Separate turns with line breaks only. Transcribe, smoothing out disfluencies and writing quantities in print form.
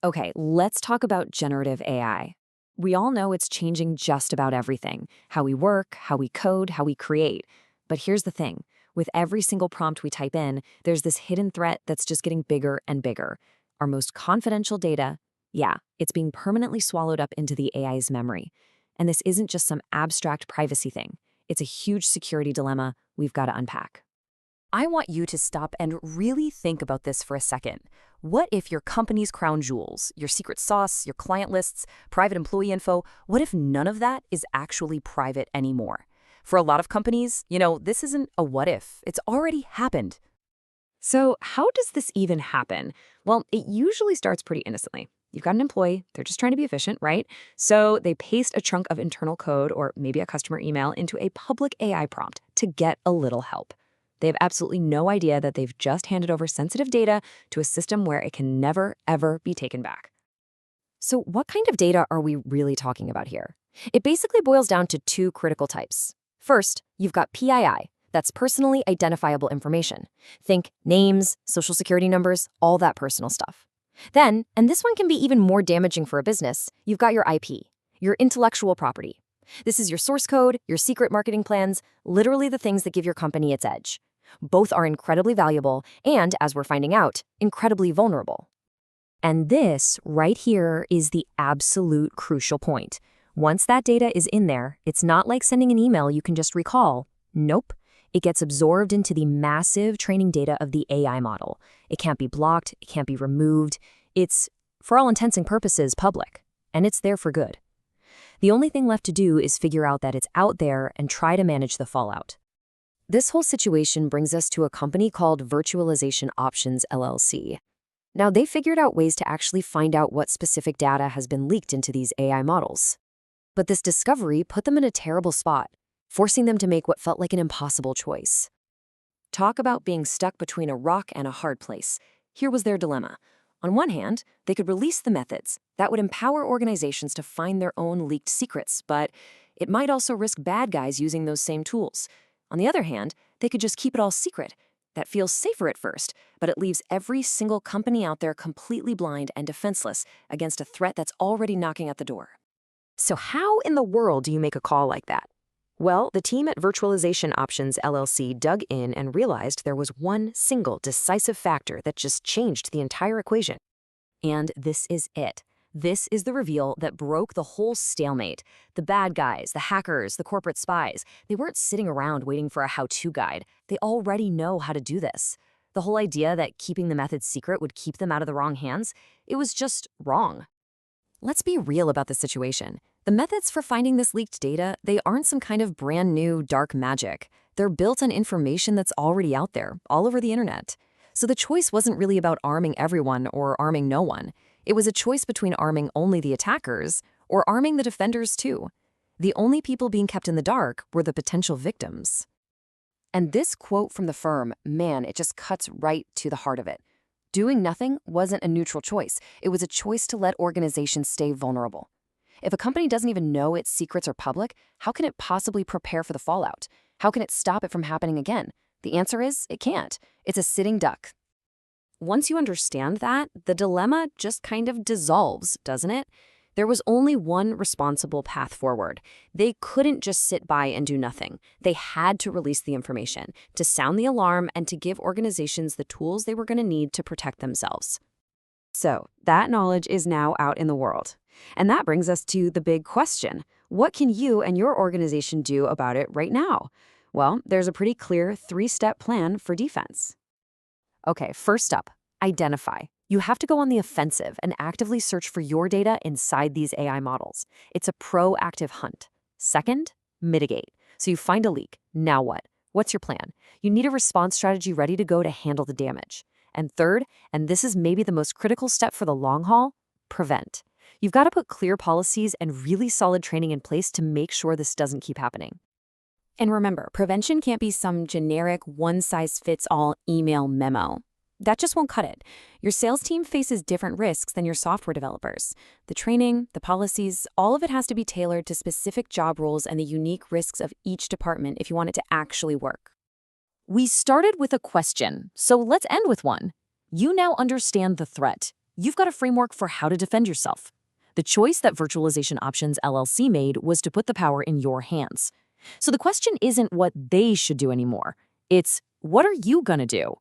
Okay, let's talk about generative AI. We all know it's changing just about everything: how we work, how we code, how we create. But here's the thing: with every single prompt we type in, there's this hidden threat that's just getting bigger and bigger. Our most confidential data, yeah, it's being permanently swallowed up into the AI's memory. And this isn't just some abstract privacy thing, it's a huge security dilemma we've got to unpack.
I want you to stop and really think about this for a second. What if your company's crown jewels, your secret sauce, your client lists, private employee info, what if none of that is actually private anymore? For a lot of companies, this isn't a what if. It's already happened.
So, how does this even happen? Well, it usually starts pretty innocently. You've got an employee, they're just trying to be efficient, right? So, they paste a chunk of internal code or maybe a customer email into a public AI prompt to get a little help. They have absolutely no idea that they've just handed over sensitive data to a system where it can never, ever be taken back. So, what kind of data are we really talking about here? It basically boils down to two critical types. First, you've got PII. That's personally identifiable information. Think names, social security numbers, all that personal stuff. Then, and this one can be even more damaging for a business, you've got your IP, your intellectual property. This is your source code, your secret marketing plans, literally the things that give your company its edge. Both are incredibly valuable and, as we're finding out, incredibly vulnerable. And this, right here, is the absolute crucial point. Once that data is in there, it's not like sending an email you can just recall. Nope. It gets absorbed into the massive training data of the AI model. It can't be blocked, it can't be removed. It's, for all intents and purposes, public, and it's there for good. The only thing left to do is figure out that it's out there and try to manage the fallout. This whole situation brings us to a company called Virtualization Options LLC. Now, they figured out ways to actually find out what specific data has been leaked into these AI models. But this discovery put them in a terrible spot, forcing them to make what felt like an impossible choice. Talk about being stuck between a rock and a hard place. Here was their dilemma. On one hand, they could release the methods. That would empower organizations to find their own leaked secrets, but it might also risk bad guys using those same tools. On the other hand, they could just keep it all secret. That feels safer at first, but it leaves every single company out there completely blind and defenseless against a threat that's already knocking at the door. So how in the world do you make a call like that? Well, the team at Virtualization Options LLC dug in and realized there was one single decisive factor that just changed the entire equation. And this is it. This is the reveal that broke the whole stalemate. The bad guys, the hackers, the corporate spies, they weren't sitting around waiting for a how-to guide. They already know how to do this. The whole idea that keeping the methods secret would keep them out of the wrong hands, it was just wrong. Let's be real about the situation. The methods for finding this leaked data, they aren't some kind of brand new dark magic. They're built on information that's already out there, all over the internet. So the choice wasn't really about arming everyone or arming no one. It was a choice between arming only the attackers or arming the defenders too. The only people being kept in the dark were the potential victims. And this quote from the firm, man, it just cuts right to the heart of it. Doing nothing wasn't a neutral choice. It was a choice to let organizations stay vulnerable. If a company doesn't even know its secrets are public, how can it possibly prepare for the fallout? How can it stop it from happening again? The answer is, it can't. It's a sitting duck. Once you understand that, the dilemma just kind of dissolves, doesn't it? There was only one responsible path forward. They couldn't just sit by and do nothing. They had to release the information, to sound the alarm, and to give organizations the tools they were going to need to protect themselves. So, that knowledge is now out in the world. And that brings us to the big question. What can you and your organization do about it right now? Well, there's a pretty clear 3-step plan for defense. Okay, first up, identify. You have to go on the offensive and actively search for your data inside these AI models. It's a proactive hunt. Second, mitigate. So you find a leak. Now what? What's your plan? You need a response strategy ready to go to handle the damage. And third, and this is maybe the most critical step for the long haul, prevent. You've got to put clear policies and really solid training in place to make sure this doesn't keep happening. And remember, prevention can't be some generic one-size-fits-all email memo. That just won't cut it. Your sales team faces different risks than your software developers. The training, the policies, all of it has to be tailored to specific job roles and the unique risks of each department if you want it to actually work. We started with a question, so let's end with one. You now understand the threat.
you've got a framework for how to defend yourself. The choice that Virtualization Options LLC made was to put the power in your hands. So the question isn't what they should do anymore. It's, what are you going to do?